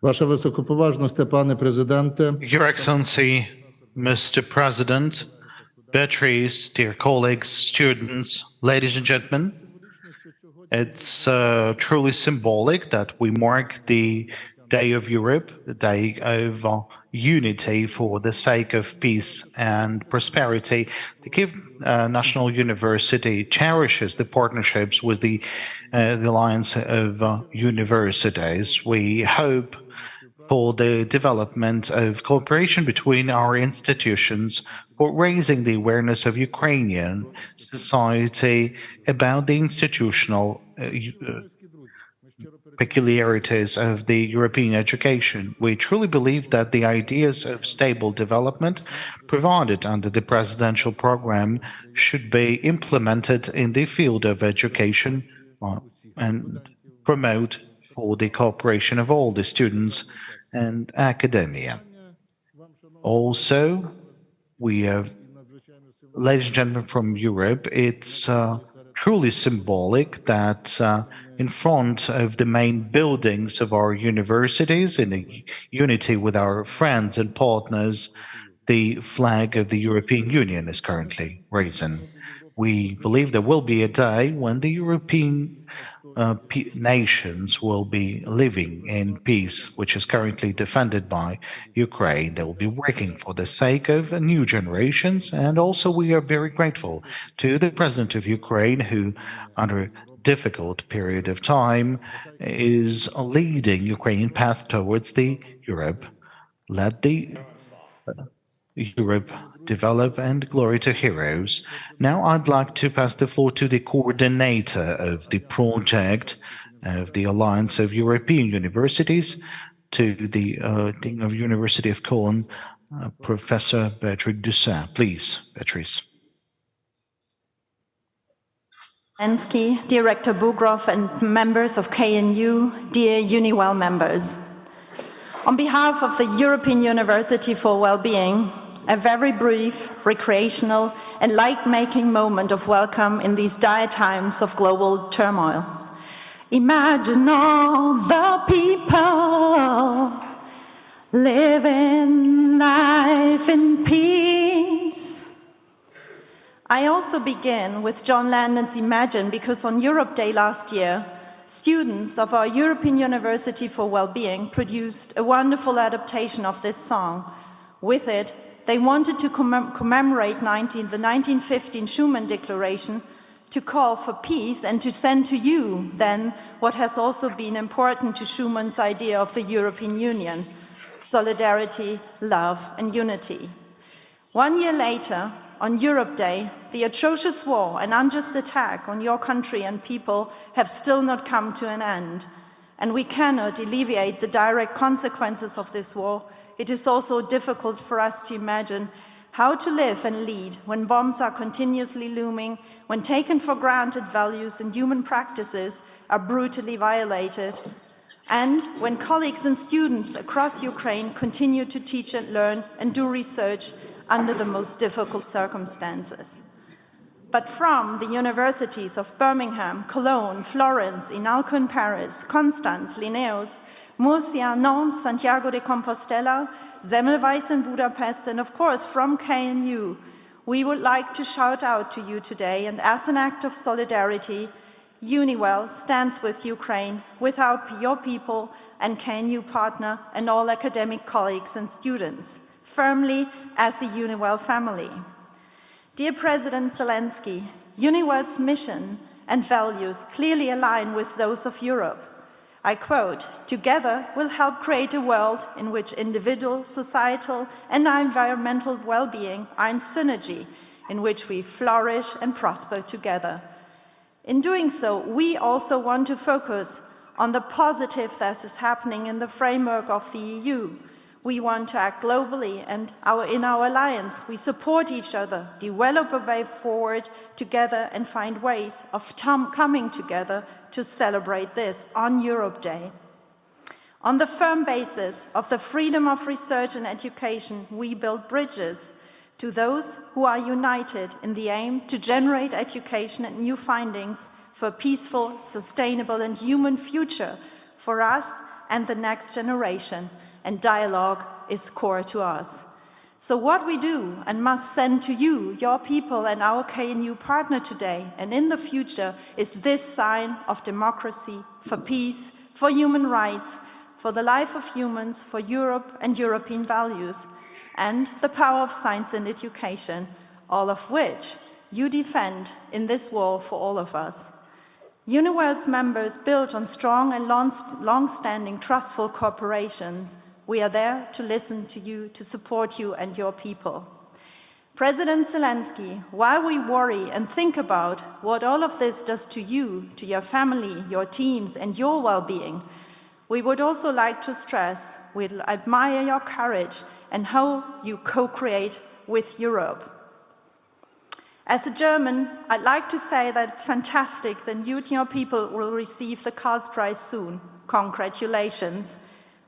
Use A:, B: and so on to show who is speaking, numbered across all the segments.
A: Ваша Високоповажність, пане Президенте.
B: Your Excellency, Mr. President, Beatrice, dear colleagues, students, ladies and gentlemen, it's truly symbolic that we mark the Day of Europe, the Day of Unity for the sake of peace and prosperity. The Kyiv National University cherishes the partnerships with the Alliance of Universities. We hope for the development of cooperation between our institutions for raising the awareness of Ukrainian society about the institutional peculiarities of the European education. We truly believe that the ideas of stable development provided under the presidential program should be implemented in the field of education and promote for the cooperation of all the students and academia. Also, we have, ladies and gentlemen from Europe, it's truly symbolic that in front of the main buildings of our universities, in unity with our friends and partners, the flag of the European Union is currently raising. We believe there will be a day when the European nations will be living in peace, which is currently defended by Ukraine. They will be working for the sake of new generations, and also we are very grateful to the President of Ukraine, who, under a difficult period of time, is leading Ukrainian path towards the Europe. Let the Europe develop, and glory to heroes. Now I'd like to pass the floor to the coordinator of the project of the Alliance of European Universities, to the Dean of University of Cologne, Professor Beatrice Dussin. Please, Beatrice.
C: Zelenskyy, Director Bugrov, and members of KNU, dear UniWell members. On behalf of the European University for Wellbeing, a very brief, recreational, and light-making moment of welcome in these dire times of global turmoil. Imagine all the people living life in peace. I also begin with John Landon's Imagine because on Europe Day last year, students of our European University for Wellbeing produced a wonderful adaptation of this song. With it, they wanted to commemorate the 1915 Schuman Declaration, to call for peace and to send to you, then, what has also been important to Schuman's idea of the European Union: solidarity, love, and unity. 1 year later, on Europe Day, the atrocious war and unjust attack on your country and people have still not come to an end, and we cannot alleviate the direct consequences of this war. It is also difficult for us to imagine how to live and lead when bombs are continuously looming, when taken for granted values and human practices are brutally violated, and when colleagues and students across Ukraine continue to teach and learn and do research under the most difficult circumstances. But from the universities of Birmingham, Cologne, Florence, Inalco in Paris, Constance, Linnaeus, Murcia, Nantes, Santiago de Compostela, Semmelweis in Budapest, and of course from KNU, we would like to shout out to you today, and as an act of solidarity, UniWell stands with Ukraine, with your people and KNU partner and all academic colleagues and students, firmly as a UniWell family. Dear President Zelenskyy, UniWell's mission and values clearly align with those of Europe. I quote, "Together we'll help create a world in which individual, societal, and environmental well-being are in synergy, in which we flourish and prosper together." In doing so, we also want to focus on the positive that is happening in the framework of the EU. We want to act globally, and in our alliance, we support each other, develop a way forward together, and find ways of coming together to celebrate this on Europe Day. On the firm basis of the freedom of research and education, we build bridges to those who are united in the aim to generate education and new findings for a peaceful, sustainable and human future for us and the next generation, and dialogue is core to us. So what we do and must send to you, your people and our KNU partner today and in the future is this sign of democracy, for peace, for human rights, for the life of humans, for Europe and European values, and the power of science and education, all of which you defend in this war for all of us. UniWell's members build on strong and long-standing trustful cooperations. We are there to listen to you, to support you and your people. President Zelenskyy, while we worry and think about what all of this does to you, to your family, your teams and your well-being, we would also like to stress we admire your courage and how you co-create with Europe. As a German, I'd like to say that it's fantastic that you and your people will receive the Karls Prize soon. Congratulations.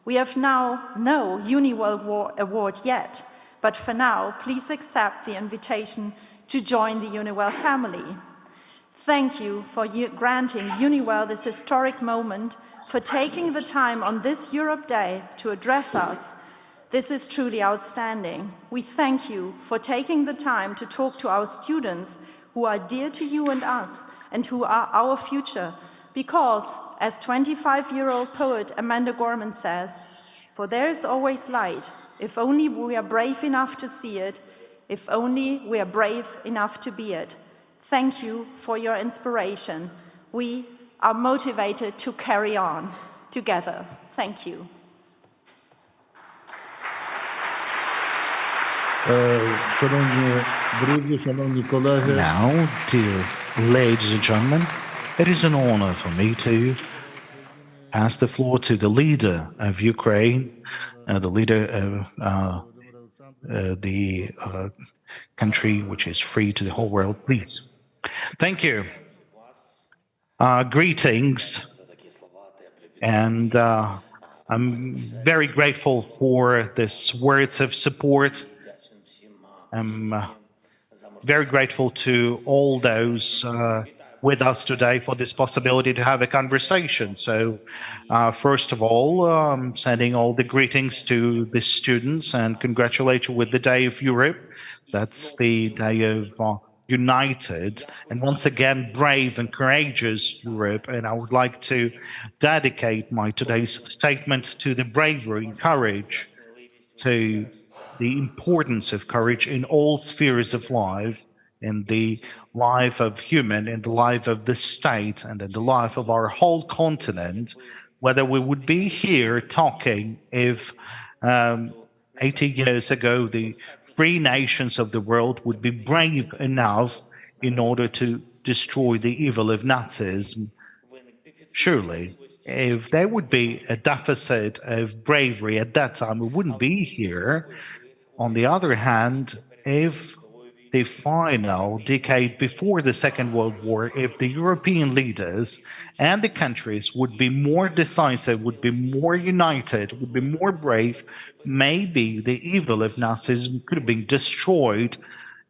C: We have now no UniWell award yet, but for now, please accept the invitation to join the UniWell family. Thank you for granting UniWell this historic moment, for taking the time on this Europe Day to address us. This is truly outstanding. We thank you for taking the time to talk to our students who are dear to you and us and who are our future, because, as 25-year-old poet Amanda Gorman says, "For there is always light, if only we are brave enough to see it, if only we are brave enough to be it." Thank you for your inspiration. We are motivated to carry on together. Thank you.
A: Шановні друзі, шановні колеги,
B: Now, dear ladies and gentlemen, it is an honor for me to pass the floor to the leader of Ukraine, the leader of the country which is free to the whole world. Please. Thank you. Greetings, and I'm very grateful for these words of support. I'm very grateful to all those with us today for this possibility to have a conversation. So, first of all, I'm sending all the greetings to the students and congratulate you with the Day of Europe. That's the day of united and once again brave and courageous Europe. And I would like to dedicate my today's statement to the bravery and courage, to the importance of courage in all spheres of life, in the life of human, in the life of the state, and in the life of our whole continent, whether we would be here talking if 80 years ago the free nations of the world would be brave enough in order to destroy the evil of Nazism. Surely, if there would be a deficit of bravery at that time, we wouldn't be here. On the other hand, if the final decade before the Second World War, if the European leaders and the countries would be more decisive, would be more united, would be more brave, maybe the evil of Nazism could have been destroyed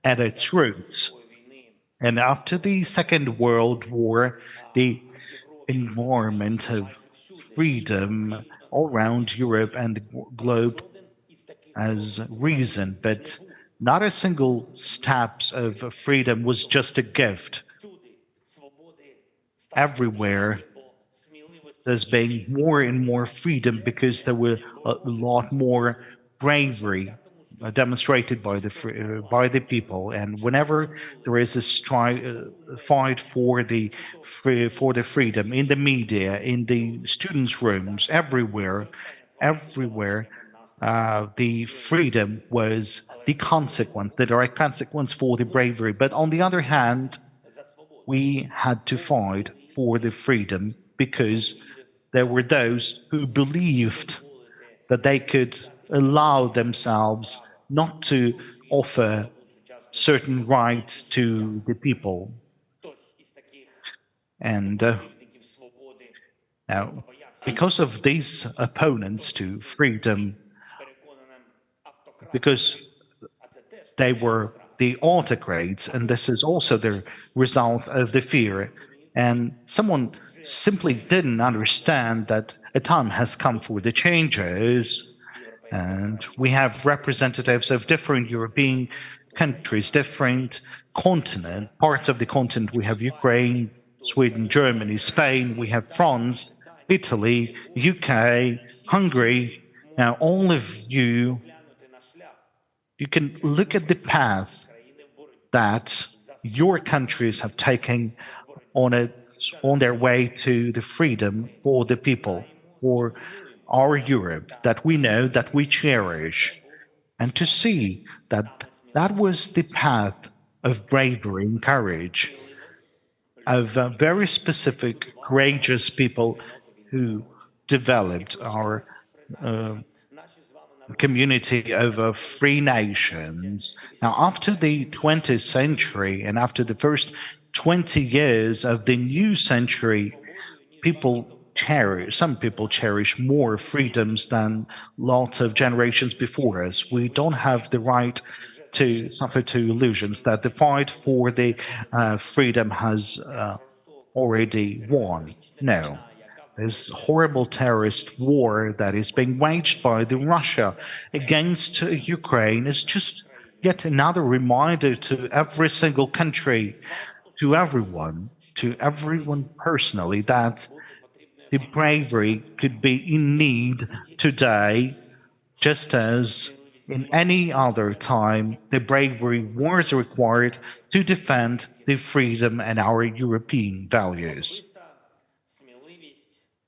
B: at its roots. And after the Second World War, the environment of freedom all around Europe and the globe has risen, but not a single steps of freedom was just a gift. Everywhere there's been more and more freedom because there were a lot more bravery demonstrated by the people. And whenever there is a fight for the freedom in the media, in the students' rooms, everywhere, the freedom was the consequence, the direct consequence for the bravery. But on the other hand, we had to fight for the freedom because there were those who believed that they could allow themselves not to offer certain rights to the people. And now, because of these opponents to freedom, because they were the autocrats, and this is also the result of the fear. And someone simply didn't understand that a time has come for the changes. And we have representatives of different European countries, different continent, parts of the continent. We have Ukraine, Sweden, Germany, Spain, we have France, Italy, UK, Hungary. Now, all of you can look at the path that your countries have taken on their way to the freedom for the people, for our Europe that we know, that we cherish, and to see that that was the path of bravery and courage of very specific, courageous people who developed our community of free nations. Now, after the 20th century and after the first 20 years of the new century, some people cherish more freedoms than lots of generations before us. We don't have the right to suffer to illusions that the fight for the freedom has already won. No. This horrible terrorist war that is being waged by Russia against Ukraine is just yet another reminder to every single country, to everyone personally, that the bravery could be in need today, just as in any other time, the bravery was required to defend the freedom and our European values.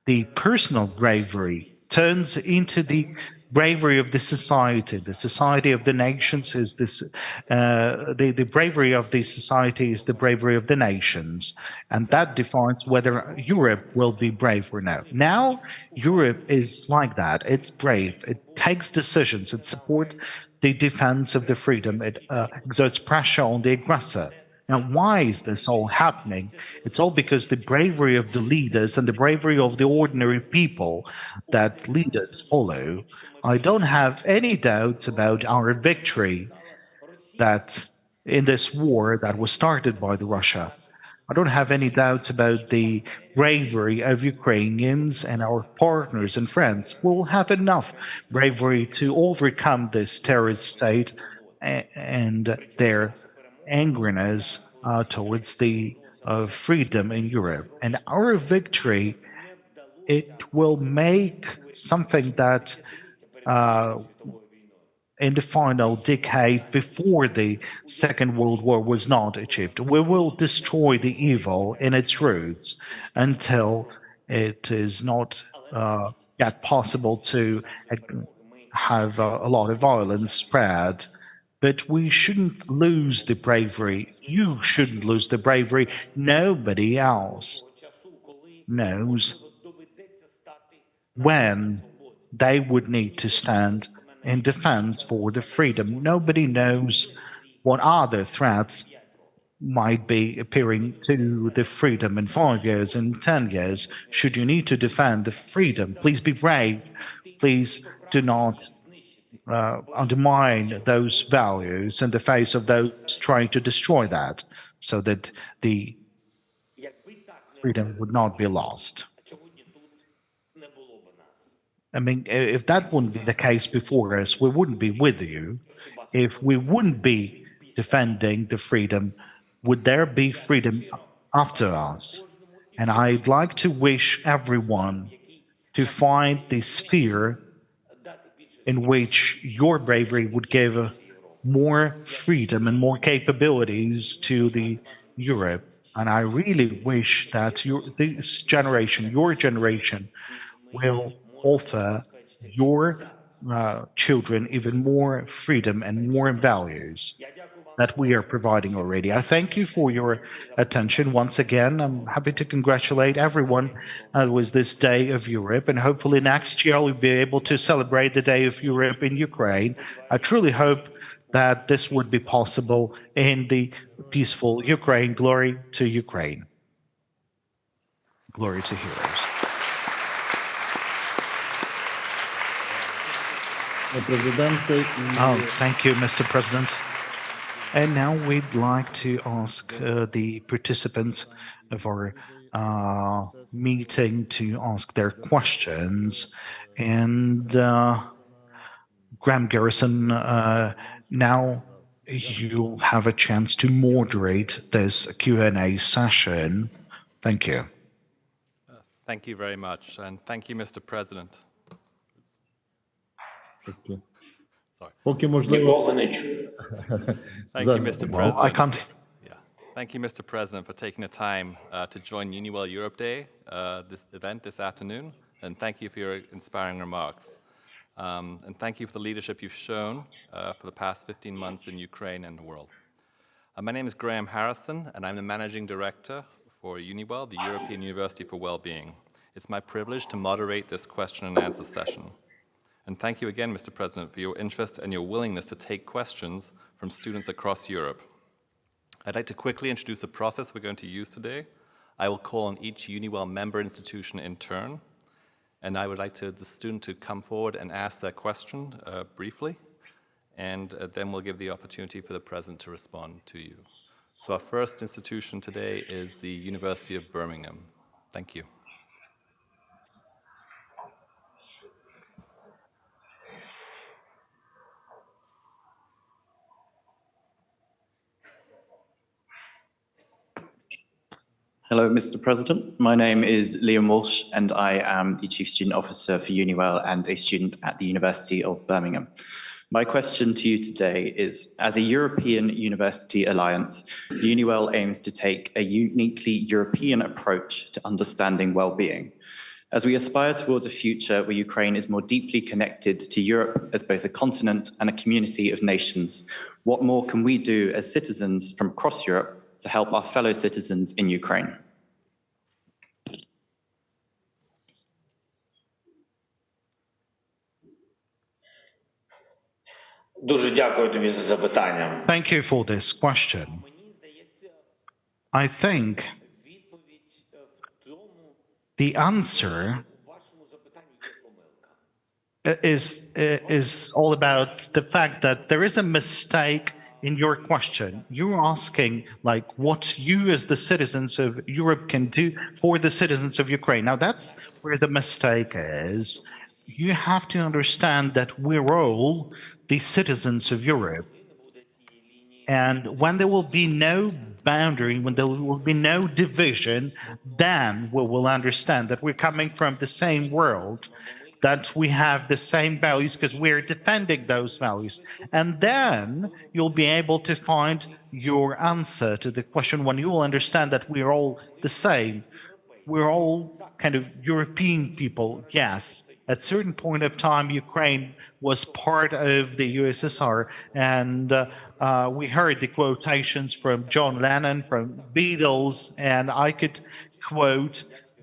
B: The personal bravery turns into the bravery of the society of the nations is this, the bravery of the society is the bravery of the nations, and that defines whether Europe will be brave or not. Now, Europe is like that. It's brave. It takes decisions. It supports the defense of the freedom. It exerts pressure on the aggressor. Now, why is this all happening? It's all because the bravery of the leaders and the bravery of the ordinary people that leaders follow. I don't have any doubts about our victory that in this war that was started by Russia. I don't have any doubts about the bravery of Ukrainians and our partners and friends. We'll have enough bravery to overcome this terrorist state and their angriness towards the freedom in Europe. And our victory, it will make something that in the final decade before the Second World War was not achieved. We will destroy the evil in its roots until it is not yet possible to have a lot of violence spread. But we shouldn't lose the bravery. You shouldn't lose the bravery. Nobody else knows when they would need to stand in defense for the freedom. Nobody knows what other threats might be appearing to the freedom in 5 years, in 10 years. Should you need to defend the freedom, please be brave. Please do not undermine those values in the face of those trying to destroy that, so that the freedom would not be lost. I mean, if that wouldn't be the case before us, we wouldn't be with you. If we wouldn't be defending the freedom, would there be freedom after us? And I'd like to wish everyone to find the sphere in which your bravery would give more freedom and more capabilities to the Europe. And I really wish that this generation, your generation, will offer your children even more freedom and more values that we are providing already. I thank you for your attention once again. I'm happy to congratulate everyone with this Day of Europe, and hopefully next year we'll be able to celebrate the Day of Europe in Ukraine. I truly hope that this would be possible in the peaceful Ukraine. Glory to Ukraine. Glory to heroes. Oh, thank you, Mr. President. And now we'd like to ask the participants of our meeting to ask their questions. And Graham Garrison, now you'll have a chance to moderate this Q&A session. Thank you.
D: Thank you very much, and thank you, Mr. President. Sorry.
A: Поки можливо.
E: Ніколи не чую.
D: Thank you, Mr.
B: Well, I
D: President.
B: can't.
D: Yeah. Thank you, Mr. President, for taking the time to join UniWell Europe Day, this event this afternoon, and thank you for your inspiring remarks. And thank you for the leadership you've shown for the past 15 months in Ukraine and the world. My name is Graham Harrison, and I'm the Managing Director for UniWell, the European University for Wellbeing. It's my privilege to moderate this question and answer session. And thank you again, Mr. President, for your interest and your willingness to take questions from students across Europe. I'd like to quickly introduce the process we're going to use today. I will call on each UniWell member institution in turn, and I would like the student to come forward and ask their question briefly, and then we'll give the opportunity for the President to respond to you. So our first institution today is the University of Birmingham. Thank you.
F: Hello, Mr. President. My name is Liam Walsh, and I am the Chief Student Officer for UniWell and a student at the University of Birmingham. My question to you today is, as a European university alliance, UniWell aims to take a uniquely European approach to understanding well-being. As we aspire towards a future where Ukraine is more deeply connected to Europe as both a continent and a community of nations, what more can we do as citizens from across Europe to help our fellow citizens in Ukraine?
E: Дуже дякую тобі за запитання.
B: Thank you for this question. I think the answer is all about the fact that there is a mistake in your question. You're asking like what you as the citizens of Europe can do for the citizens of Ukraine. Now that's where the mistake is. You have to understand that we're all the citizens of Europe. And when there will be no boundary, when there will be no division, then we will understand that we're coming from the same world, that we have the same values because we're defending those values. And then you'll be able to find your answer to the question when you will understand that we're all the same. We're all kind of European people, yes. At a certain point of time, Ukraine was part of the USSR, and we heard the quotations from John Lennon, from Beatles, and I could quote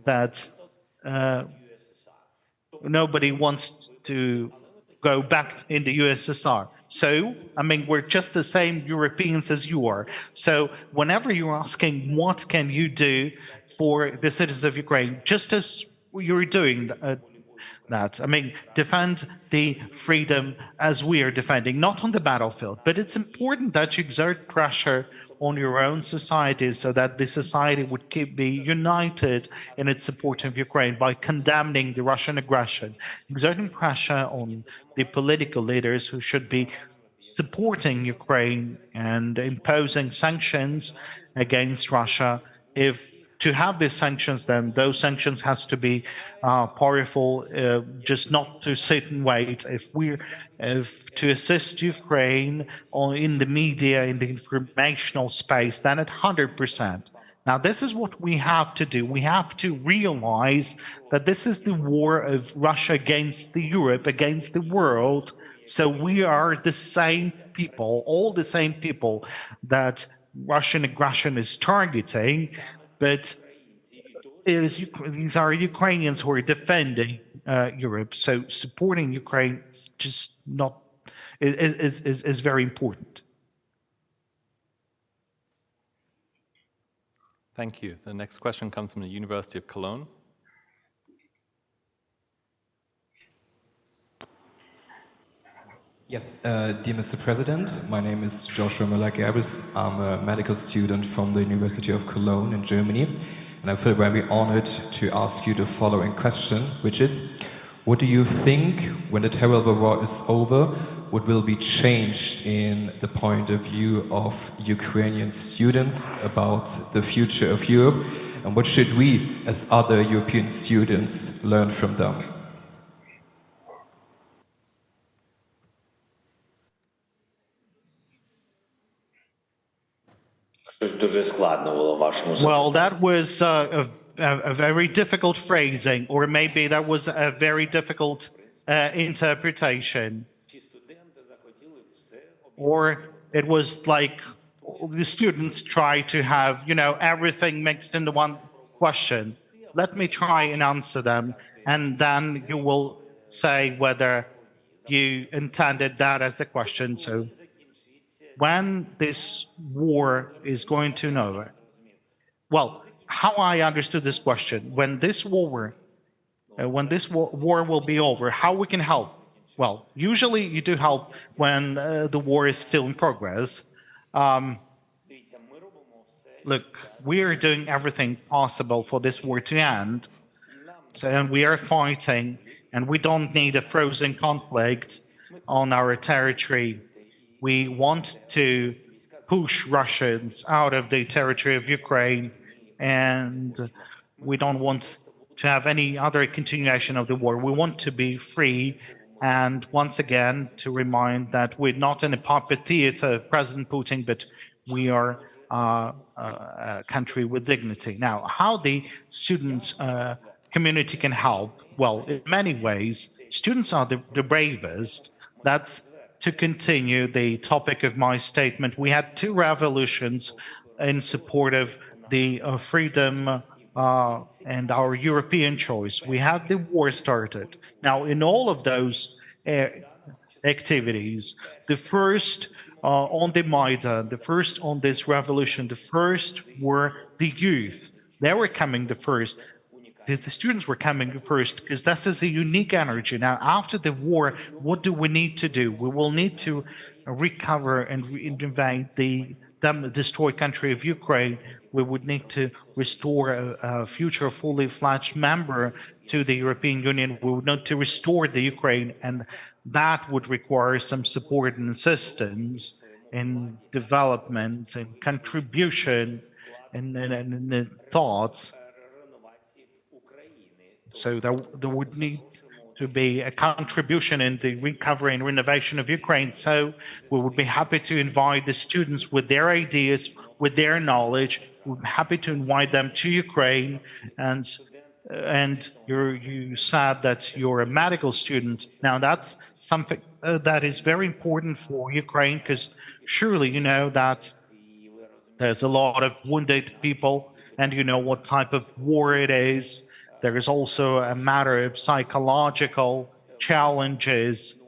B: that nobody wants to go back in the USSR. So, I mean, we're just the same Europeans as you are. So whenever you're asking what can you do for the citizens of Ukraine, just as you're doing that, I mean, defend the freedom as we are defending, not on the battlefield, but it's important that you exert pressure on your own society so that the society would be united in its support of Ukraine by condemning the Russian aggression, exerting pressure on the political leaders who should be supporting Ukraine and imposing sanctions against Russia. If to have these sanctions, then those sanctions has to be powerful, just not to sit and wait. If to assist Ukraine in the media, in the informational space, then at 100%. Now, this is what we have to do. We have to realize that this is the war of Russia against Europe, against the world. So we are the same people, all the same people that Russian aggression is targeting. But these are Ukrainians who are defending Europe. So supporting Ukraine is just not is very important.
D: Thank you. The next question comes from the University of Cologne.
G: Yes, dear Mr. President, my name is Joshua Müller-Gerbes. I'm a medical student from the University of Cologne in Germany. And I feel very honored to ask you the following question, which is, what do you think, when the terrible war is over, what will be changed in the point of view of Ukrainian students about the future of Europe? And what should we, as other European students, learn from them?
E: Щось дуже складно було в вашому запитанні.
B: Well, that was a very difficult phrasing, or maybe that was a very difficult interpretation. Or it was like the students try to have, everything mixed into one question. Let me try and answer them, and then you will say whether you intended that as the question. So when this war is going to know, well, how I understood this question, when this war will be over, how we can help? Well, usually you do help when the war is still in progress. Look, we are doing everything possible for this war to end. So, and we are fighting, and we don't need a frozen conflict on our territory. We want to push Russians out of the territory of Ukraine, and we don't want to have any other continuation of the war. We want to be free, and once again, to remind that we're not in a puppet theater of President Putin, but we are a country with dignity. Now, how the students community can help? Well, in many ways, students are the bravest. That's to continue the topic of my statement. We had two revolutions in support of the freedom and our European choice. We had the war started. Now, in all of those activities, the first on the Maidan, the first on this revolution, the first were the youth. They were coming the first. The students were coming first because this is a unique energy. Now, after the war, what do we need to do? We will need to recover and reinvent the destroyed country of Ukraine. We would need to restore a future fully fledged member to the European Union. We would need to restore the Ukraine, and that would require some support and assistance in development and contribution and thoughts. So there would need to be a contribution in the recovery and renovation of Ukraine. So we would be happy to invite the students with their ideas, with their knowledge. We're happy to invite them to Ukraine. And you said that you're a medical student. Now that's something that is very important for Ukraine, because surely you know that there's a lot of wounded people, and you know what type of war it is. There is also a matter of psychological challenges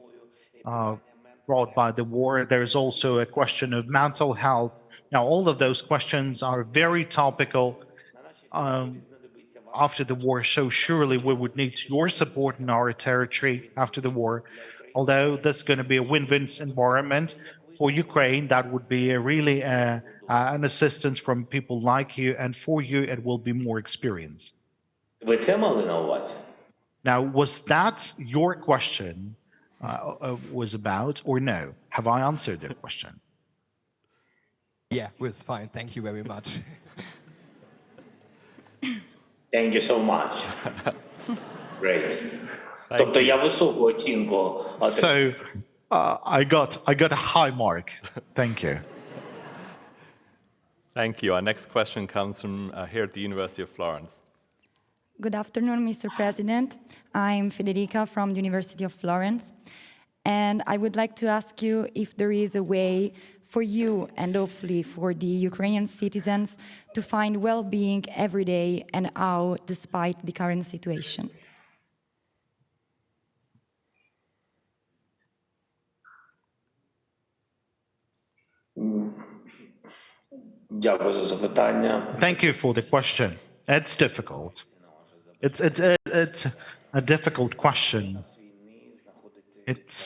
B: brought by the war. There's also a question of mental health. Now, all of those questions are very topical after the war, so surely we would need your support in our territory after the war. Although that's going to be a win-win environment for Ukraine, that would be really an assistance from people like you, and for you, it will be more experience.
E: Ви це мали на увазі?
B: Now, was that your question was about, or no? Have I answered the question?
G: Yeah, it was fine. Thank you very much.
E: Thank you so much. Great. Тобто я високу оцінку отримав.
B: So I got a high mark. Thank you.
D: Thank you. Our next question comes from here at the University of Florence.
H: Good afternoon, Mr. President. I'm Federica from the University of Florence, and I would like to ask you if there is a way for you and hopefully for the Ukrainian citizens to find well-being every day and how, despite the current situation.
E: Дякую за запитання.
B: Thank you for the question. It's difficult. It's a difficult question. It's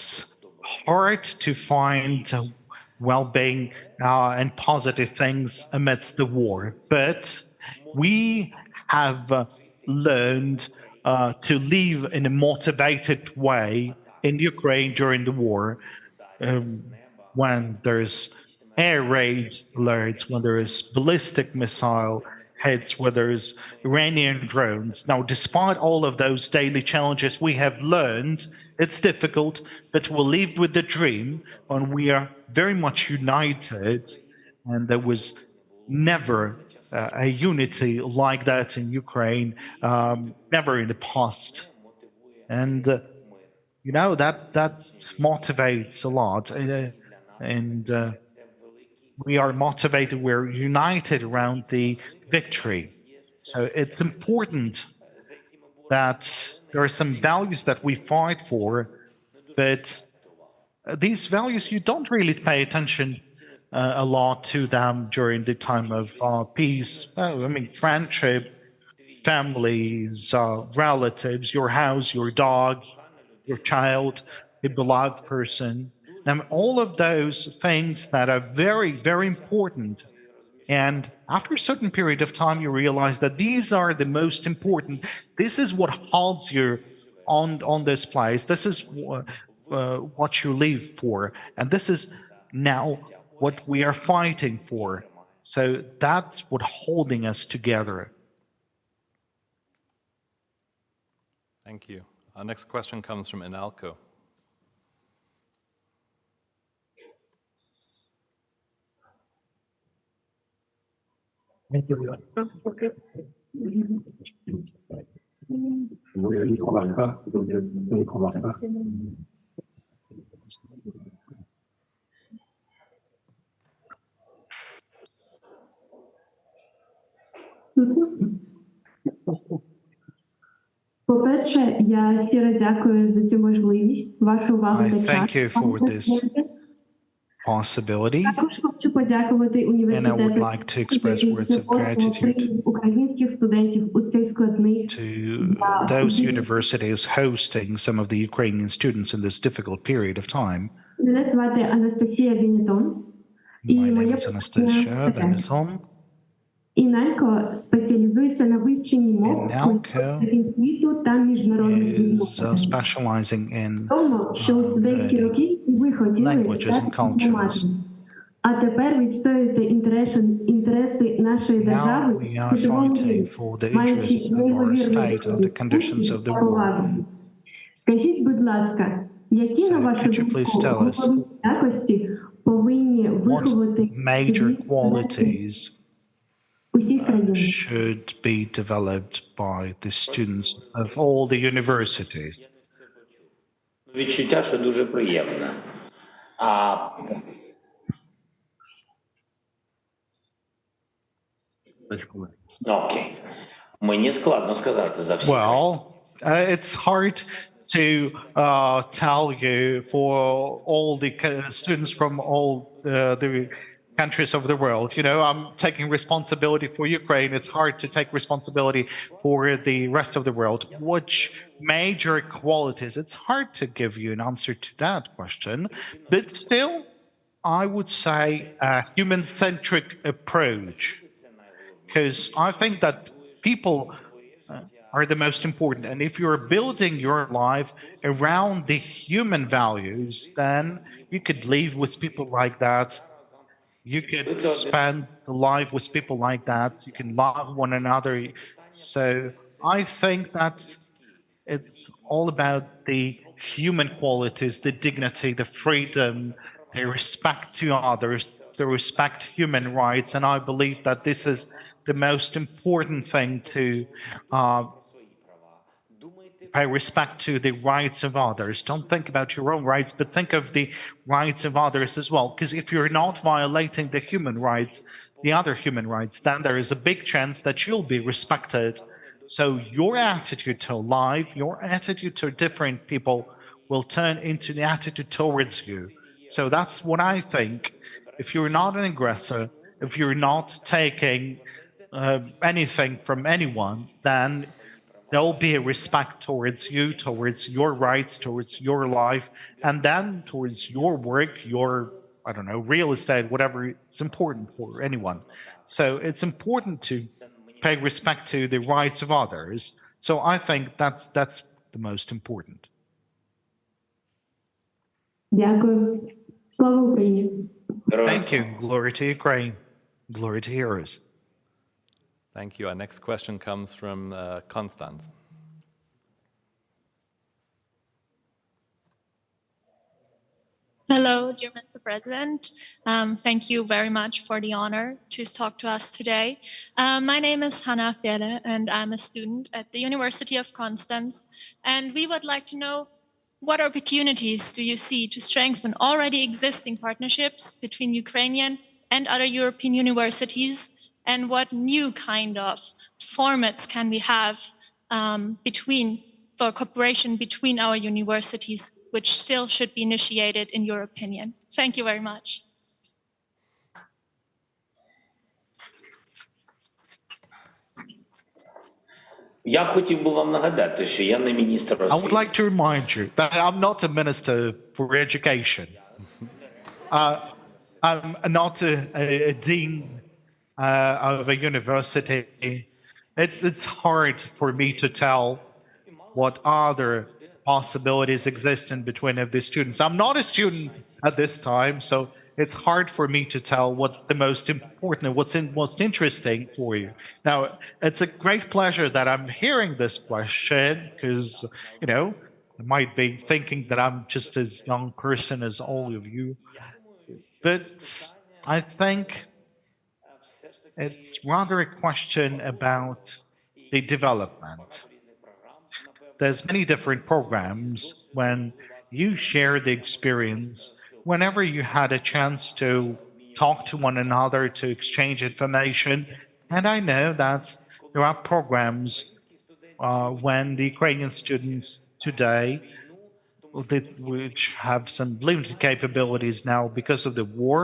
B: hard to find well-being and positive things amidst the war, but we have learned to live in a motivated way in Ukraine during the war, when there's air raid alerts, when there is ballistic missile hits, where there's Iranian drones. Now, despite all of those daily challenges, we have learned it's difficult, but we live with the dream, and we are very much united. And there was never a unity like that in Ukraine, never in the past. And that motivates a lot, and we are motivated. We're united around the victory. So it's important that there are some values that we fight for, but these values, you don't really pay attention a lot to them during the time of peace. I mean, friendship, families, relatives, your house, your dog, your child, a beloved person. And all of those things that are very, very important. And after a certain period of time, you realize that these are the most important. This is what holds you on this place. This is what you live for. And this is now what we are fighting for. So that's what holding us together.
D: Thank you. Our next question comes from Inalco.
I: По-перше, я щиро дякую за цю можливість, вашу увагу
B: I
I: та час.
B: thank you for this possibility,
I: Також хочу подякувати
B: and I would
I: університету
B: like to express words of gratitude
I: українських студентів у цей складний
B: to those universities hosting some of the Ukrainian students in this difficult period of time.
I: Мене звати Анастасія Бенетон.
B: My name is Anastasia Benetton.
I: EUniWell спеціалізується на вивченні мов
B: EUniWell
I: світу та міжнародних
B: is
I: відносин.
B: specializing in
I: Тому, що у студентські роки ви хотіли
B: languages and
I: стати
B: cultures.
I: дипломатом. А тепер відстоюєте інтереси нашої
B: Now
I: держави
B: we are fighting for the
I: маючи
B: interests of our
I: неймовірні
B: state under conditions of the war.
I: поваги. Скажіть, будь ласка, які, на
B: So
I: вашу
B: could you please tell us
I: думку, якості повинні
B: what
I: виховати
B: major qualities
I: усіх країн?
B: should be developed by the students of all the universities?
E: Відчуття, що дуже приємне. Окей. Мені складно сказати за всіх.
B: Well, it's hard to tell you for all the students from all the countries of the world. I'm taking responsibility for Ukraine. It's hard to take responsibility for the rest of the world. Which major qualities? It's hard to give you an answer to that question, but still, I would say a human-centric approach, because I think that people are the most important. And if you're building your life around the human values, then you could live with people like that. You could spend the life with people like that. You can love one another. So I think that it's all about the human qualities, the dignity, the freedom, the respect to others, the respect human rights. And I believe that this is the most important thing to pay respect to the rights of others. Don't think about your own rights, but think of the rights of others as well. Because if you're not violating the human rights, the other human rights, then there is a big chance that you'll be respected. So your attitude to life, your attitude to different people will turn into the attitude towards you. So that's what I think. If you're not an aggressor, if you're not taking anything from anyone, then there'll be a respect towards you, towards your rights, towards your life, and then towards your work, your, real estate, whatever it's important for anyone. So it's important to pay respect to the rights of others. So I think that's the most important.
I: Дякую. Слава Україні!
B: Thank you. Glory to Ukraine. Glory to heroes.
D: Thank you. Our next question comes from Constance.
J: Hello, dear Mr. President. Thank you very much for the honor to talk to us today. My name is Hannah Fjelle, and I'm a student at the University of Constance. And we would like to know, what opportunities do you see to strengthen already existing partnerships between Ukrainian and other European universities? And what new kind of formats can we have for cooperation between our universities, which still should be initiated, in your opinion? Thank you very much.
E: Я хотів би вам нагадати, що я не міністр
B: I would
E: освіти.
B: like to remind you that I'm not a minister for education. I'm not a dean of a university. It's hard for me to tell what other possibilities exist in between of the students. I'm not a student at this time, so it's hard for me to tell what's the most important and what's most interesting for you. Now, it's a great pleasure that I'm hearing this question because, you know, I might be thinking that I'm just as young person as all of you. But I think it's rather a question about the development. There's many different programs when you share the experience, whenever you had a chance to talk to one another, to exchange information. And I know that there are programs when the Ukrainian students today, which have some limited capabilities now because of the war,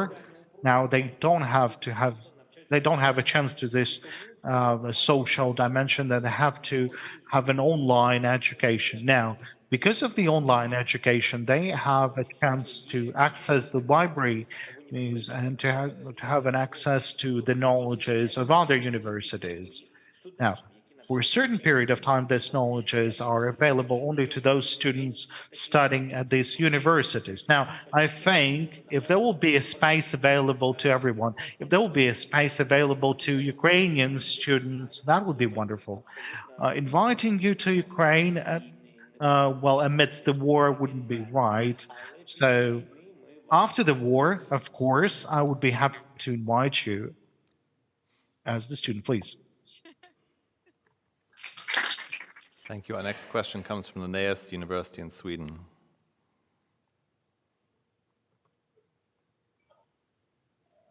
B: now they don't have a chance to this social dimension, that they have to have an online education. Now, because of the online education, they have a chance to access the library and to have an access to the knowledges of other universities. Now, for a certain period of time, these knowledges are available only to those students studying at these universities. Now, I think if there will be a space available to everyone, if there will be a space available to Ukrainian students, that would be wonderful. Inviting you to Ukraine, well, amidst the war wouldn't be right. So after the war, of course, I would be happy to invite you as the student, please.
D: Thank you. Our next question comes from Linnaeus University in Sweden.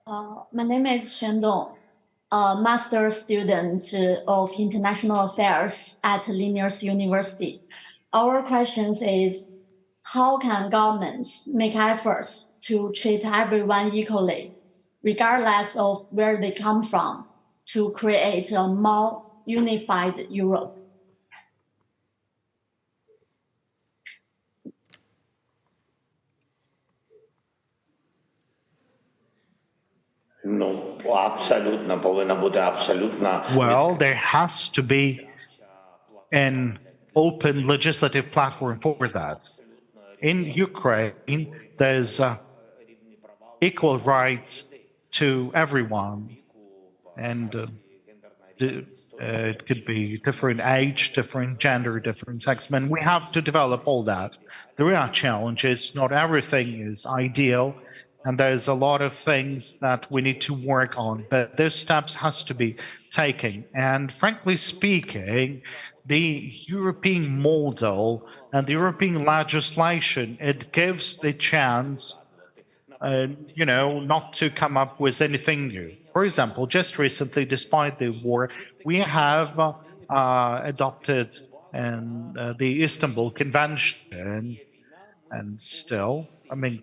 K: My name is Shen Dong, a master student of international affairs at Linnaeus University. Our question is, how can governments make efforts to treat everyone equally, regardless of where they come from, to create a more unified Europe?
E: Ну, абсолютно, повинна бути абсолютно.
B: Well, there has to be an open legislative platform for that. In Ukraine, there's equal rights to everyone, and it could be different age, different gender, different sex. And we have to develop all that. There are challenges. Not everything is ideal, and there's a lot of things that we need to work on, but those steps has to be taken. And frankly speaking, the European model and the European legislation, it gives the chance, not to come up with anything new. For example, just recently, despite the war, we have adopted the Istanbul Convention, and still,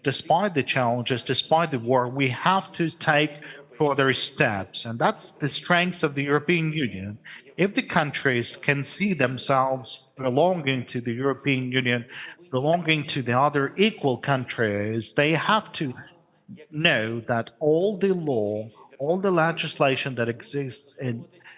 B: despite the challenges, despite the war, we have to take further steps. And that's the strength of the European Union. If the countries can see themselves belonging to the European Union, belonging to the other equal countries, they have to know that all the law, all the legislation that exists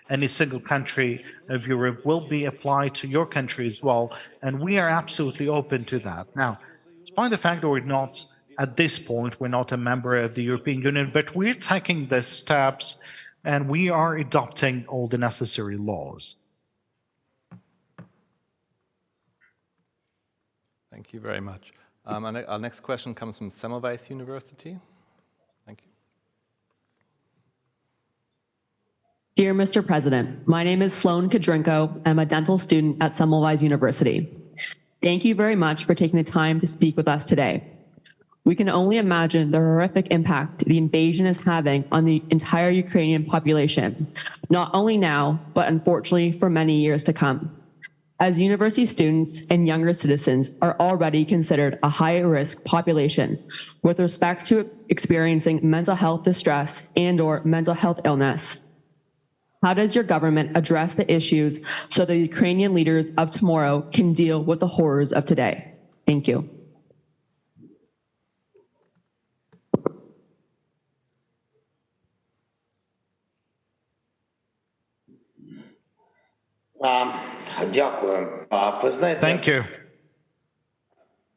B: any single country of Europe will be applied to your country as well. And we are absolutely open to that. Now, despite the fact that we're not, at this point, we're not a member of the European Union, but we're taking the steps and we are adopting all the necessary laws.
D: Thank you very much. Our next question comes from Semmelweis University. Thank you.
L: Dear Mr. President, my name is Sloan Kadrinko. I'm a dental student at Semmelweis University. Thank you very much for taking the time to speak with us today. We can only imagine the horrific impact the invasion is having on the entire Ukrainian population, not only now, but unfortunately for many years to come. As university students and younger citizens are already considered a high-risk population with respect to experiencing mental health distress and/or mental health illness, how does your government address the issues so the Ukrainian leaders of tomorrow can deal with the horrors of today? Thank you.
E: Дякую. Ви знаєте,
B: Thank you.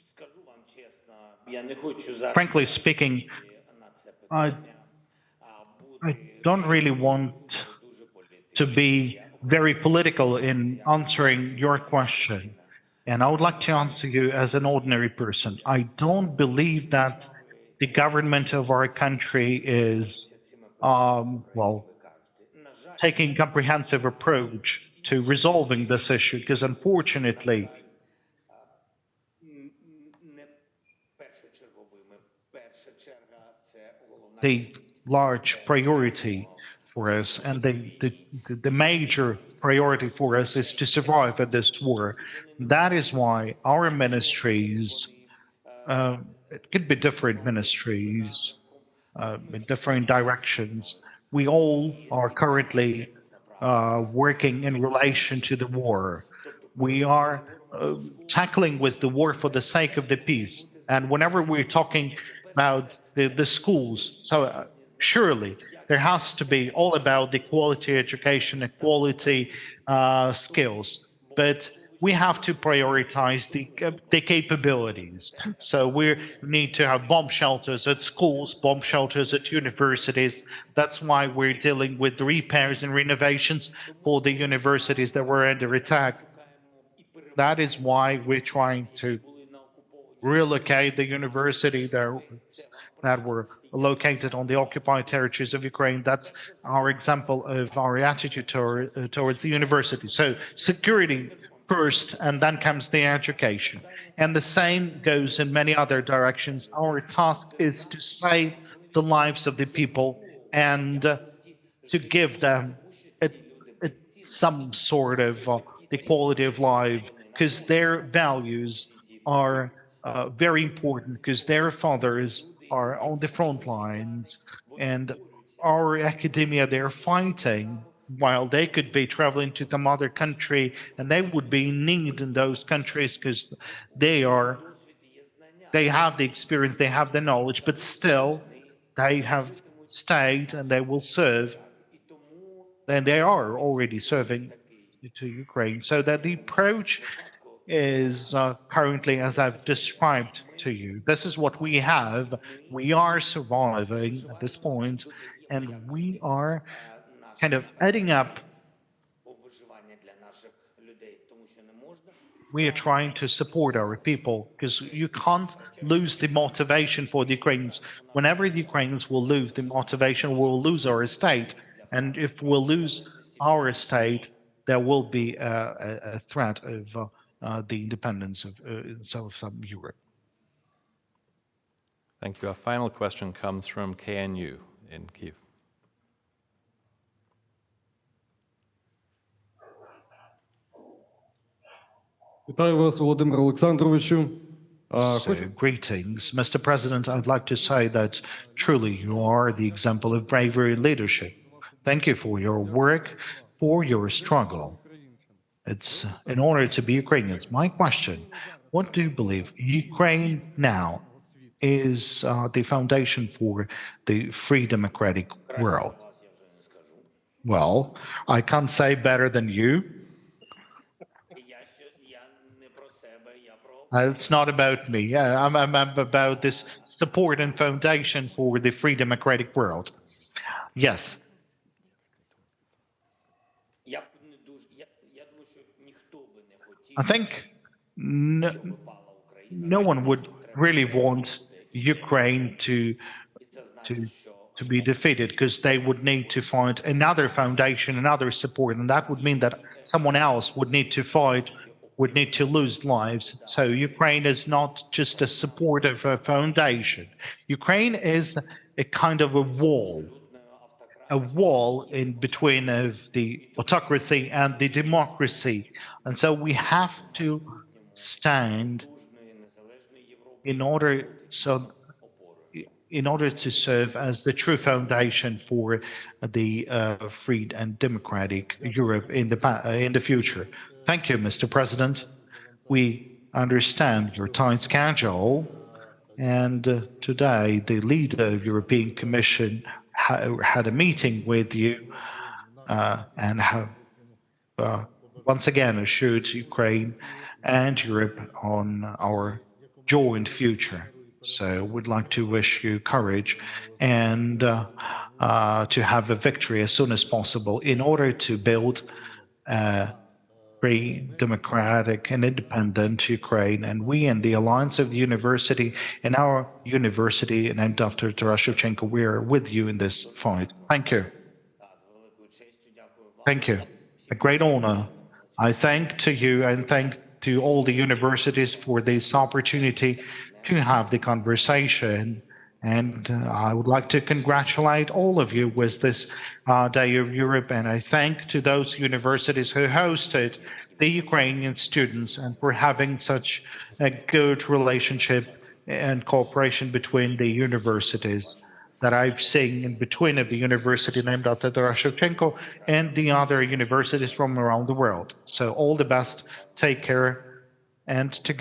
E: скажу вам чесно, я не хочу
B: Frankly speaking, I don't really want to be very political in answering your question. And I would like to answer you as an ordinary person. I don't believe that the government of our country is, taking a comprehensive approach to resolving this issue, because unfortunately, the large priority for us and the major priority for us is to survive at this war. That is why our ministries, it could be different ministries in different directions, we all are currently working in relation to the war. We are tackling with the war for the sake of the peace. And whenever we're talking about the schools, so surely there has to be all about the quality education, equality skills. But we have to prioritize the capabilities. So we need to have bomb shelters at schools, bomb shelters at universities. That's why we're dealing with the repairs and renovations for the universities that were under attack. That is why we're trying to relocate the university that were located on the occupied territories of Ukraine. That's our example of our attitude towards the university. So security first, and then comes the education. And the same goes in many other directions. Our task is to save the lives of the people and to give them some sort of the quality of life, because their values are very important, because their fathers are on the front lines, and our academia, they're fighting while they could be traveling to some other country, and they would be in need in those countries because they have the experience, they have the knowledge, but still they have stayed and they will serve, and they are already serving to Ukraine. So that the approach is currently as I've described to you. This is what we have. We are surviving at this point, and we are kind of adding up. We are trying to support our people, because you can't lose the motivation for the Ukrainians. Whenever the Ukrainians will lose the motivation, we'll lose our state. And if we'll lose our state, there will be a threat of the independence of Europe.
D: Thank you. Our final question comes from KNU in Kyiv.
M: Вітаю вас, Володимир Олександровичу.
B: So, greetings. Mr. President, I'd like to say that truly you are the example of bravery and leadership. Thank you for your work, for your struggle. It's an honor to be Ukrainians. My question, what do you believe Ukraine now is the foundation for the free democratic world? Well, I can't say better than you. It's not about me. I'm about this support and foundation for the free democratic world. Yes. I think no one would really want Ukraine to be defeated, because they would need to find another foundation, another support, and that would mean that someone else would need to fight, would need to lose lives. So Ukraine is not just a support of a foundation. Ukraine is a kind of a wall in between of the autocracy and the democracy. And so we have to stand in order to serve as the true foundation for the free and democratic Europe in the future. Thank you, Mr. President. We understand your tight schedule, and today the leader of European Commission had a meeting with you and once again assured Ukraine and Europe on our joint future. So we'd like to wish you courage and to have a victory as soon as possible in order to build a free, democratic and independent Ukraine. And we in the Alliance of the University, and our university named after Taras Shevchenko, we are with you in this fight. Thank you. Thank you. A great honor. I thank to you and thank to all the universities for this opportunity to have the conversation. And I would like to congratulate all of you with this Day of Europe. And I thank to those universities who hosted the Ukrainian students and for having such a good relationship and cooperation between the universities that I've seen in between of the university named after Taras Shevchenko and the other universities from around the world. So all the best, take care, and together.